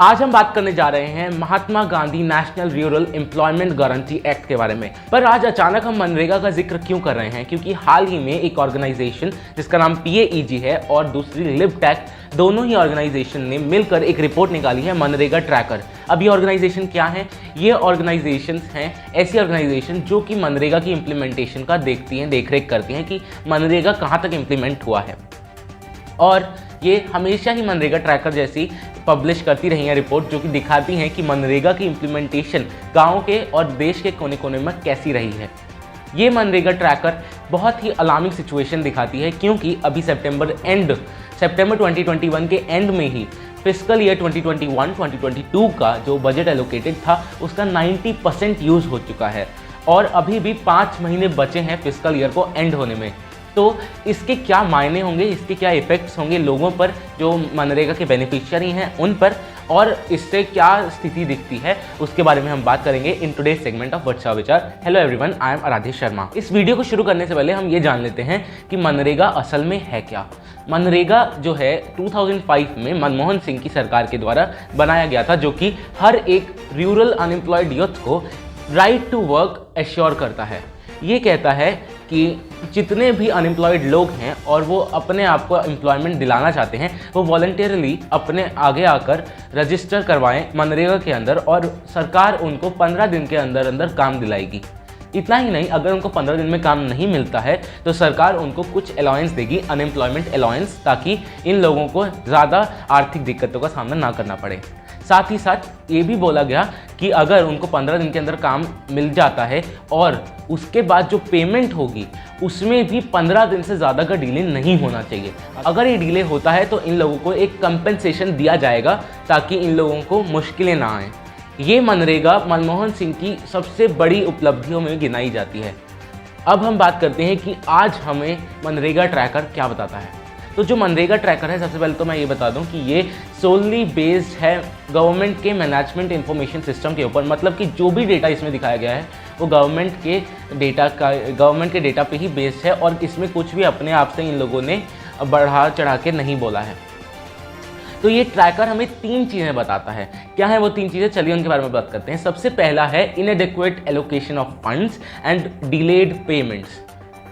आज हम बात करने जा रहे हैं Mahatma Gandhi national rural employment guarantee act के बारे में। पर आज अचानक हम मनरेगा का जिक्र क्यों कर रहे हैं? क्योंकि हाल ही में एक ऑर्गेनाइजेशन जिसका नाम PAEG है और दूसरी लिबटेक, दोनों ही ऑर्गेनाइजेशन ने मिलकर एक रिपोर्ट निकाली है मनरेगा ट्रैकर। अब ये ऑर्गेनाइजेशन क्या है? ये ऑर्गेनाइजेशन हैं ऐसी ऑर्गेनाइजेशन जो कि मनरेगा की इम्प्लीमेंटेशन का देखती हैं, देखरेख करती हैं कि मनरेगा कहाँ तक इम्प्लीमेंट हुआ है। और ये हमेशा ही मनरेगा ट्रैकर जैसी पब्लिश करती रही हैं रिपोर्ट, जो कि दिखाती हैं कि मनरेगा की इम्प्लीमेंटेशन गाँव के और देश के कोने कोने में कैसी रही है। ये मनरेगा ट्रैकर बहुत ही अलार्मिंग सिचुएशन दिखाती है, क्योंकि अभी सितंबर 2021 के एंड में ही फिस्कल ईयर 2021-2022 का जो बजट एलोकेटेड था उसका 90% यूज़ हो चुका है और अभी भी 5 महीने बचे हैं फिस्कल ईयर को एंड होने में। तो इसके क्या मायने होंगे, इसके क्या इफ़ेक्ट्स होंगे लोगों पर जो मनरेगा के बेनिफिशियरी हैं उन पर, और इससे क्या स्थिति दिखती है उसके बारे में हम बात करेंगे इन टुडेज सेगमेंट ऑफ वर्चा विचार। हेलो एवरीवन, आई एम आराध्य शर्मा। इस वीडियो को शुरू करने से पहले हम ये जान लेते हैं कि मनरेगा असल में है क्या। मनरेगा जो है 2005 में मनमोहन सिंह की सरकार के द्वारा बनाया गया था, जो कि हर एक रूरल अनएम्प्लॉयड यूथ को राइट टू वर्क एश्योर करता है। ये कहता है कि जितने भी अनएम्प्लॉयड लोग हैं और वो अपने आप को एम्प्लॉयमेंट दिलाना चाहते हैं, वो वॉलंटियरली अपने आगे आकर रजिस्टर करवाएं मनरेगा के अंदर और सरकार उनको 15 दिन के अंदर अंदर काम दिलाएगी। इतना ही नहीं, अगर उनको 15 दिन में काम नहीं मिलता है तो सरकार उनको कुछ अलाउंस देगी, अनएम्प्लॉयमेंट अलाउंस, ताकि इन लोगों को ज़्यादा आर्थिक दिक्कतों का सामना ना करना पड़े। साथ ही साथ ये भी बोला गया कि अगर उनको 15 दिन के अंदर काम मिल जाता है और उसके बाद जो पेमेंट होगी उसमें भी 15 दिन से ज़्यादा का डिले नहीं होना चाहिए। अगर ये डिले होता है तो इन लोगों को एक कंपेंसेशन दिया जाएगा ताकि इन लोगों को मुश्किलें ना आएँ। ये मनरेगा मनमोहन सिंह की सबसे बड़ी उपलब्धियों में गिनाई जाती है। अब हम बात करते हैं कि आज हमें मनरेगा ट्रैकर क्या बताता है। तो जो मनरेगा ट्रैकर है, सबसे पहले तो मैं ये बता दूं कि ये सोलली बेस्ड है गवर्नमेंट के मैनेजमेंट इंफॉर्मेशन सिस्टम के ऊपर। मतलब कि जो भी डेटा इसमें दिखाया गया है वो गवर्नमेंट के डेटा पे ही बेस्ड है और इसमें कुछ भी अपने आप से इन लोगों ने बढ़ा चढ़ा के नहीं बोला है। तो ये ट्रैकर हमें 3 चीज़ें बताता है। क्या है वो 3 चीज़ें? चलिए उनके बारे में बात करते हैं। सबसे पहला है inadequate allocation of funds and delayed payments.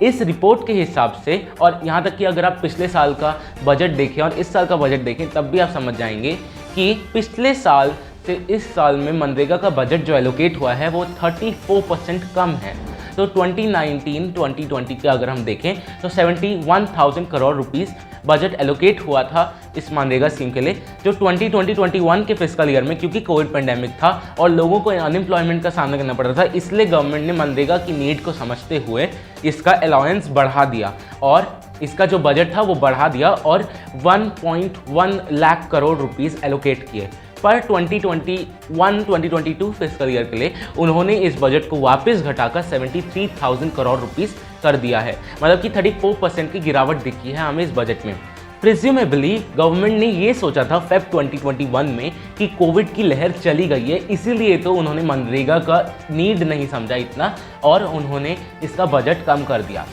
इस रिपोर्ट के हिसाब से, और यहाँ तक कि अगर आप पिछले साल का बजट देखें और इस साल का बजट देखें तब भी आप समझ जाएंगे कि पिछले साल से इस साल में मनरेगा का बजट जो एलोकेट हुआ है वो 34% कम है। तो 2019-2020 का अगर हम देखें तो 71,000 करोड़ रुपीस बजट एलोकेट हुआ था इस मनरेगा स्कीम के लिए, जो 2020-21 के फिस्कल ईयर में, क्योंकि कोविड पेंडेमिक था और लोगों को अनएम्प्लॉयमेंट का सामना करना पड़ रहा था, इसलिए गवर्नमेंट ने मनरेगा की नीड को समझते हुए इसका अलाउंस बढ़ा दिया और इसका जो बजट था वो बढ़ा दिया और 1.1 लाख करोड़ रुपीस एलोकेट किए। पर 2021-2022 फिस्कल ईयर के लिए उन्होंने इस बजट को वापस घटाकर 73,000 करोड़ रुपीस कर दिया है। मतलब कि 34% की गिरावट दिखी है हमें इस बजट में। प्रिज्यूमेबली गवर्नमेंट ने ये सोचा था फेब 2021 में कि कोविड की लहर चली गई है, इसीलिए तो उन्होंने मनरेगा का नीड नहीं समझा इतना और उन्होंने इसका बजट कम कर दिया।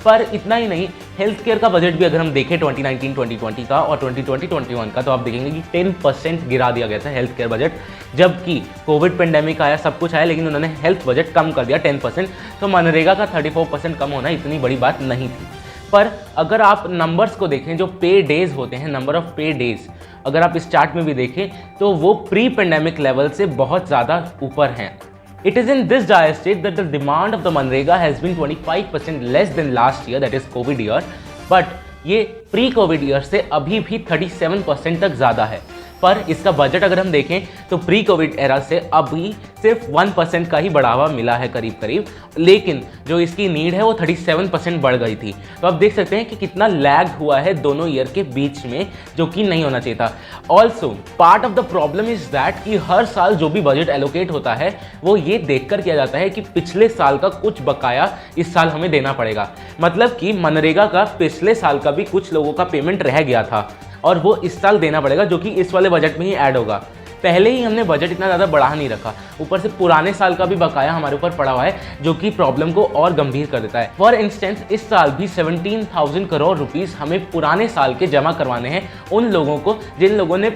पर इतना ही नहीं, हेल्थ केयर का बजट भी अगर हम देखें 2019-2020 का और 2020-21 का, तो आप देखेंगे कि 10% गिरा दिया गया था हेल्थ केयर बजट। जबकि कोविड पेंडेमिक आया, सब कुछ आया, लेकिन उन्होंने हेल्थ बजट कम कर दिया 10%। तो मनरेगा का 34% कम होना इतनी बड़ी बात नहीं थी। पर अगर आप नंबर्स को देखें, जो पे डेज होते हैं, नंबर ऑफ पे डेज, अगर आप इस चार्ट में भी देखें तो वो प्री पेंडेमिक लेवल से बहुत ज़्यादा ऊपर हैं। It is in this dire state that the demand of the Manrega has been 25% less than last year, that is COVID year, but ये प्री कोविड ईयर से अभी भी 37% तक ज़्यादा है। पर इसका बजट अगर हम देखें तो प्री कोविड एरा से अभी सिर्फ 1% का ही बढ़ावा मिला है करीब करीब, लेकिन जो इसकी नीड है वो 37% बढ़ गई थी। तो आप देख सकते हैं कि कितना लैग हुआ है दोनों ईयर के बीच में, जो कि नहीं होना चाहिए था। Also part of the problem is that कि हर साल जो भी बजट एलोकेट होता है वो ये देखकर किया जाता है कि पिछले साल का कुछ बकाया इस साल हमें देना पड़ेगा। मतलब कि मनरेगा का पिछले साल का भी कुछ लोगों का पेमेंट रह गया था और वो इस साल देना पड़ेगा, जो कि इस वाले बजट में ही ऐड होगा। पहले ही हमने बजट इतना ज़्यादा बढ़ा नहीं रखा, ऊपर से पुराने साल का भी बकाया हमारे ऊपर पड़ा हुआ है, जो कि प्रॉब्लम को और गंभीर कर देता है। फॉर इंस्टेंस इस साल भी 17,000 करोड़ रुपीस हमें पुराने साल के जमा करवाने हैं उन लोगों को जिन लोगों ने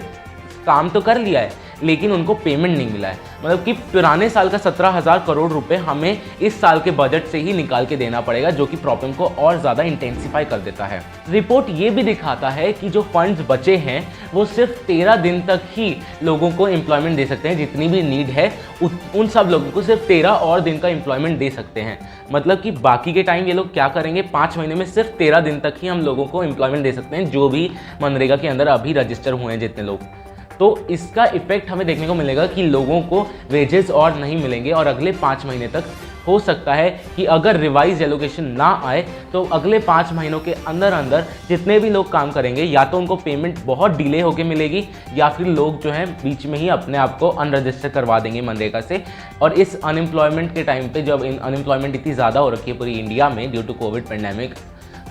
काम तो कर लिया है लेकिन उनको पेमेंट नहीं मिला है। मतलब कि पुराने साल का 17,000 करोड़ रुपए हमें इस साल के बजट से ही निकाल के देना पड़ेगा, जो कि प्रॉब्लम को और ज़्यादा इंटेंसिफाई कर देता है। रिपोर्ट ये भी दिखाता है कि जो फंड्स बचे हैं वो सिर्फ 13 दिन तक ही लोगों को एम्प्लॉयमेंट दे सकते हैं। जितनी भी नीड है उन सब लोगों को सिर्फ 13 और दिन का एम्प्लॉयमेंट दे सकते हैं। मतलब कि बाकी के टाइम ये लोग क्या करेंगे, 5 महीने में सिर्फ 13 दिन तक ही हम लोगों को एम्प्लॉयमेंट दे सकते हैं, जो भी मनरेगा के अंदर अभी रजिस्टर हुए हैं जितने लोग। तो इसका इफेक्ट हमें देखने को मिलेगा कि लोगों को वेजेस और नहीं मिलेंगे और अगले 5 महीने तक हो सकता है कि अगर रिवाइज एलोकेशन ना आए तो अगले 5 महीनों के अंदर अंदर जितने भी लोग काम करेंगे या तो उनको पेमेंट बहुत डिले होकर मिलेगी या फिर लोग जो है बीच में ही अपने आप को अनरजिस्टर करवा देंगे मनरेगा से। और इस अनएम्प्लॉयमेंट के टाइम पे जब अनएम्प्लॉयमेंट इतनी ज़्यादा हो रखी है पूरी इंडिया में ड्यू टू कोविड पेंडेमिक,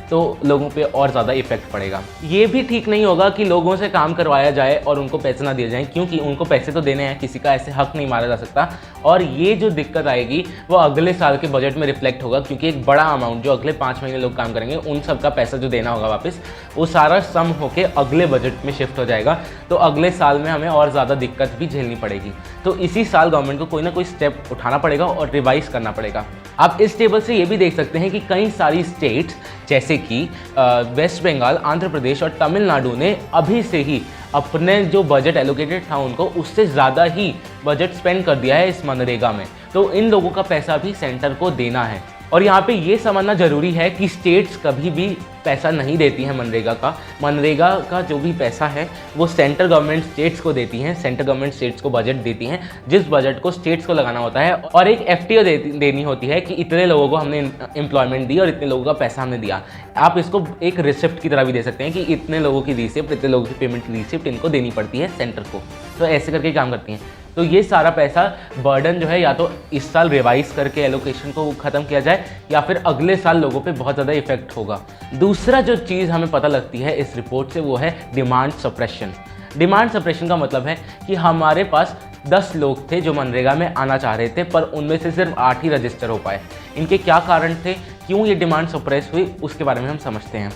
तो लोगों पे और ज़्यादा इफेक्ट पड़ेगा। ये भी ठीक नहीं होगा कि लोगों से काम करवाया जाए और उनको पैसे ना दिए जाएं, क्योंकि उनको पैसे तो देने हैं, किसी का ऐसे हक नहीं मारा जा सकता। और ये जो दिक्कत आएगी वो अगले साल के बजट में रिफ्लेक्ट होगा, क्योंकि एक बड़ा अमाउंट जो अगले 5 महीने लोग काम करेंगे उन सब का पैसा जो देना होगा वापस, वो सारा सम होके अगले बजट में शिफ्ट हो जाएगा। तो अगले साल में हमें और ज़्यादा दिक्कत भी झेलनी पड़ेगी। तो इसी साल गवर्नमेंट को कोई ना कोई स्टेप उठाना पड़ेगा और रिवाइज करना पड़ेगा। आप इस टेबल से ये भी देख सकते हैं कि कई सारी स्टेट्स जैसे कि वेस्ट बंगाल, आंध्र प्रदेश और तमिलनाडु ने अभी से ही अपने जो बजट एलोकेटेड था उनको उससे ज़्यादा ही बजट स्पेंड कर दिया है इस मनरेगा में। तो इन लोगों का पैसा भी सेंटर को देना है। और यहाँ पे ये समझना ज़रूरी है कि स्टेट्स कभी भी पैसा नहीं देती हैं मनरेगा का। मनरेगा का जो भी पैसा है वो सेंट्रल गवर्नमेंट स्टेट्स को देती हैं। सेंट्रल गवर्नमेंट स्टेट्स को बजट देती हैं, जिस बजट को स्टेट्स को लगाना होता है और एक एफटीओ देनी होती है कि इतने लोगों को हमने एम्प्लॉयमेंट दी और इतने लोगों का पैसा हमने दिया। आप इसको एक रिसिप्ट की तरह भी दे सकते हैं कि इतने लोगों की रिसिप्ट, इतने लोगों की पेमेंट की रिसिप्ट इनको देनी पड़ती है सेंटर को। तो ऐसे करके काम करती हैं। तो ये सारा पैसा बर्डन जो है या तो इस साल रिवाइज करके एलोकेशन को ख़त्म किया जाए या फिर अगले साल लोगों पे बहुत ज़्यादा इफेक्ट होगा। दूसरा जो चीज़ हमें पता लगती है इस रिपोर्ट से वो है डिमांड सप्रेशन। डिमांड सप्रेशन का मतलब है कि हमारे पास 10 लोग थे जो मनरेगा में आना चाह रहे थे, पर उनमें से सिर्फ 8 ही रजिस्टर हो पाए। इनके क्या कारण थे, क्यों ये डिमांड सप्रेस हुई, उसके बारे में हम समझते हैं।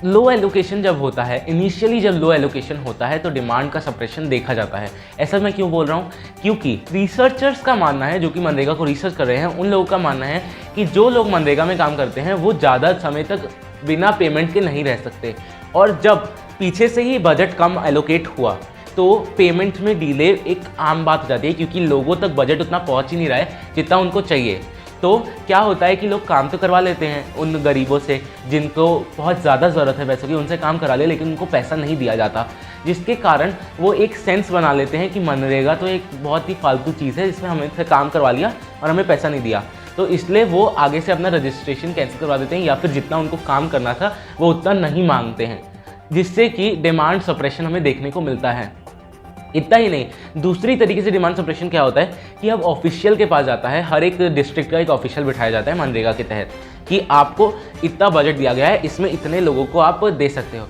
लो एलोकेशन जब होता है, इनिशियली जब लो एलोकेशन होता है तो डिमांड का सप्रेशन देखा जाता है। ऐसा मैं क्यों बोल रहा हूँ, क्योंकि रिसर्चर्स का मानना है, जो कि मनरेगा को रिसर्च कर रहे हैं, उन लोगों का मानना है कि जो लोग मनरेगा में काम करते हैं वो ज़्यादा समय तक बिना पेमेंट के नहीं रह सकते। और जब पीछे से ही बजट कम एलोकेट हुआ तो पेमेंट में डिले एक आम बात हो जाती है, क्योंकि लोगों तक बजट उतना पहुँच ही नहीं रहा है जितना उनको चाहिए। तो क्या होता है कि लोग काम तो करवा लेते हैं उन गरीबों से जिनको बहुत ज़्यादा ज़रूरत है पैसों की, उनसे काम करा ले, लेकिन उनको पैसा नहीं दिया जाता, जिसके कारण वो एक सेंस बना लेते हैं कि मनरेगा तो एक बहुत ही फालतू चीज़ है, इसमें हमें काम करवा लिया और हमें पैसा नहीं दिया। तो इसलिए वो आगे से अपना रजिस्ट्रेशन कैंसिल करवा देते हैं या फिर जितना उनको काम करना था वो उतना नहीं मांगते हैं, जिससे कि डिमांड सप्रेशन हमें देखने को मिलता है। इतना ही नहीं, दूसरी तरीके से डिमांड सप्रेशन क्या होता है कि अब ऑफिशियल के पास जाता है, हर एक डिस्ट्रिक्ट का एक ऑफिशियल बिठाया जाता है मनरेगा के तहत कि आपको इतना बजट दिया गया है, इसमें इतने लोगों को आप दे सकते हो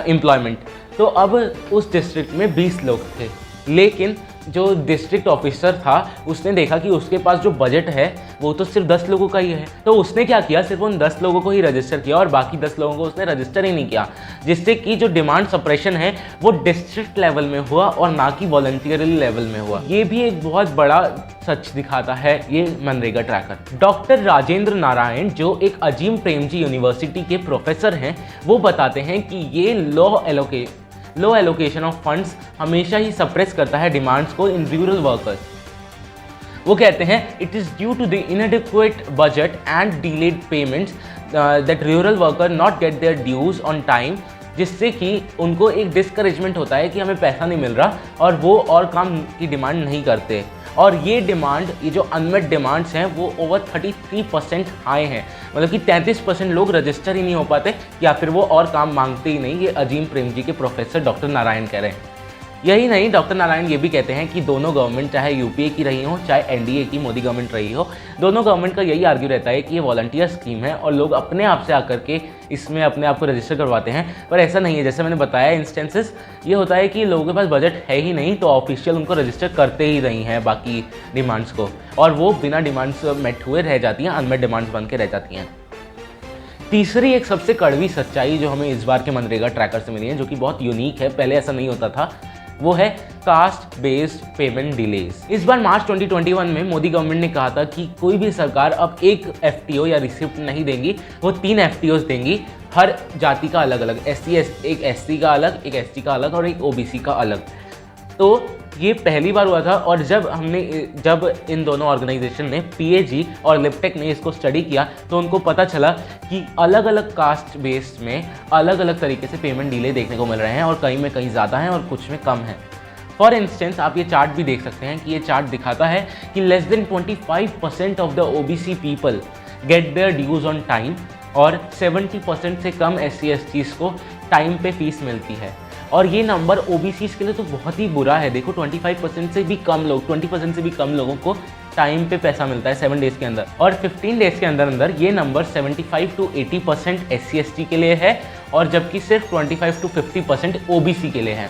एम्प्लॉयमेंट। तो अब उस डिस्ट्रिक्ट में 20 लोग थे, लेकिन जो डिस्ट्रिक्ट ऑफिसर था उसने देखा कि उसके पास जो बजट है वो तो सिर्फ 10 लोगों का ही है। तो उसने क्या किया, सिर्फ उन 10 लोगों को ही रजिस्टर किया और बाकी 10 लोगों को उसने रजिस्टर ही नहीं किया, जिससे कि जो डिमांड सप्रेशन है वो डिस्ट्रिक्ट लेवल में हुआ और ना कि वॉलंटियरली लेवल में हुआ। ये भी एक बहुत बड़ा सच दिखाता है ये मनरेगा ट्रैकर। डॉक्टर राजेंद्र नारायण, जो एक अजीम प्रेमजी यूनिवर्सिटी के प्रोफेसर हैं, वो बताते हैं कि ये लो एलोकेशन ऑफ फंड्स हमेशा ही सप्रेस करता है डिमांड्स को इन रूरल वर्कर्स। वो कहते हैं it is due to the inadequate budget and delayed payments that rural worker not get their dues on time, जिससे कि उनको एक डिस्करेजमेंट होता है कि हमें पैसा नहीं मिल रहा और वो और काम की डिमांड नहीं करते। और ये जो अनमेट डिमांड्स हैं वो ओवर 33% आए हैं, मतलब कि 33% लोग रजिस्टर ही नहीं हो पाते या फिर वो और काम मांगते ही नहीं। ये अजीम प्रेमजी के प्रोफेसर डॉक्टर नारायण कह रहे हैं। यही नहीं, डॉक्टर नारायण ये भी कहते हैं कि दोनों गवर्नमेंट, चाहे यूपीए की रही हो चाहे एनडीए की मोदी गवर्नमेंट रही हो, दोनों गवर्नमेंट का यही आर्ग्यू रहता है कि ये वॉलंटियर स्कीम है और लोग अपने आप से आकर के इसमें अपने आप को रजिस्टर करवाते हैं। पर ऐसा नहीं है, जैसे मैंने बताया इंस्टेंसेस ये होता है कि लोगों के पास बजट है ही नहीं तो ऑफिशियल उनको रजिस्टर करते ही नहीं हैं बाकी डिमांड्स को, और वो बिना डिमांड्स मेट हुए रह जाती हैं, अनमेट डिमांड्स बन के रह जाती हैं। तीसरी एक सबसे कड़वी सच्चाई जो हमें इस बार के मनरेगा ट्रैकर से मिली है, जो कि बहुत यूनिक है, पहले ऐसा नहीं होता था, वो है कास्ट बेस्ड पेमेंट डिलेज। इस बार मार्च 2021 में मोदी गवर्नमेंट ने कहा था कि कोई भी सरकार अब एक FTO या रिसिप्ट नहीं देंगी, वो 3 FTOs देंगी, हर जाति का अलग अलग, एक SC का अलग, एक ST का अलग और एक OBC का अलग। तो ये पहली बार हुआ था और जब इन दोनों ऑर्गेनाइजेशन ने PAG और लिपटेक ने इसको स्टडी किया तो उनको पता चला कि अलग अलग कास्ट बेस्ड में अलग अलग तरीके से पेमेंट डिले देखने को मिल रहे हैं और कहीं में कहीं ज़्यादा हैं और कुछ में कम है। फॉर इंस्टेंस आप ये चार्ट भी देख सकते हैं कि ये चार्ट दिखाता है कि less than 25% of the OBC people get their dues on time और 70% से कम SC STs को टाइम पे फीस मिलती है। और ये नंबर OBCs के लिए तो बहुत ही बुरा है। देखो 20% से भी कम लोगों को टाइम पे पैसा मिलता है 7 डेज़ के अंदर, और 15 डेज़ के अंदर ये नंबर 75 to 80% SC ST के लिए है और जबकि सिर्फ 25 to 50% OBC के लिए है।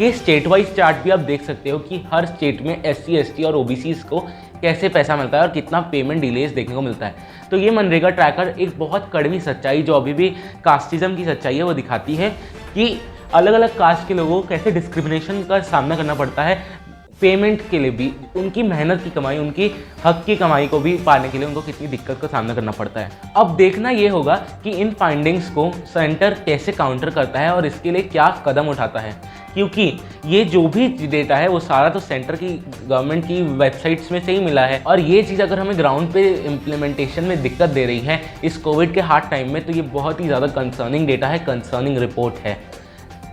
ये स्टेट वाइज चार्ट भी आप देख सकते हो कि हर स्टेट में SC ST और OBCs को कैसे पैसा मिलता है और कितना पेमेंट डिलेज देखने को मिलता है। तो ये मनरेगा ट्रैकर एक बहुत कड़वी सच्चाई, जो अभी भी कास्टिज्म की सच्चाई है, वो दिखाती है कि अलग अलग कास्ट के लोगों को कैसे डिस्क्रिमिनेशन का सामना करना पड़ता है पेमेंट के लिए भी, उनकी मेहनत की कमाई, उनकी हक की कमाई को भी पाने के लिए उनको कितनी दिक्कत का सामना करना पड़ता है। अब देखना ये होगा कि इन फाइंडिंग्स को सेंटर कैसे काउंटर करता है और इसके लिए क्या कदम उठाता है, क्योंकि ये जो भी डेटा है वो सारा तो सेंटर की गवर्नमेंट की वेबसाइट्स में से ही मिला है और ये चीज़ अगर हमें ग्राउंड पे इम्प्लीमेंटेशन में दिक्कत दे रही है इस कोविड के हार्ड टाइम में, तो ये बहुत ही ज़्यादा कंसर्निंग डेटा है, कंसर्निंग रिपोर्ट है।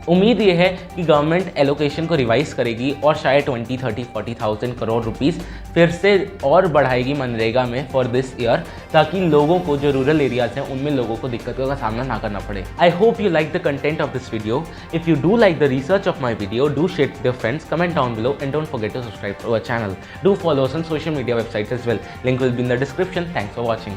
उम्मीद ये है कि गवर्नमेंट एलोकेशन को रिवाइज करेगी और शायद 20, 30, 40,000 करोड़ रुपीस फिर से और बढ़ाएगी मनरेगा में फॉर दिस ईयर, ताकि लोगों को जो रूरल एरियाज हैं उनमें लोगों को दिक्कतों का सामना ना करना पड़े। I hope you like the content of this video. If you do like the research of my video, do share with your friends, comment down below and don't forget to subscribe to our channel. Do follow us on social media websites as well, link will be in the description. Thanks for watching.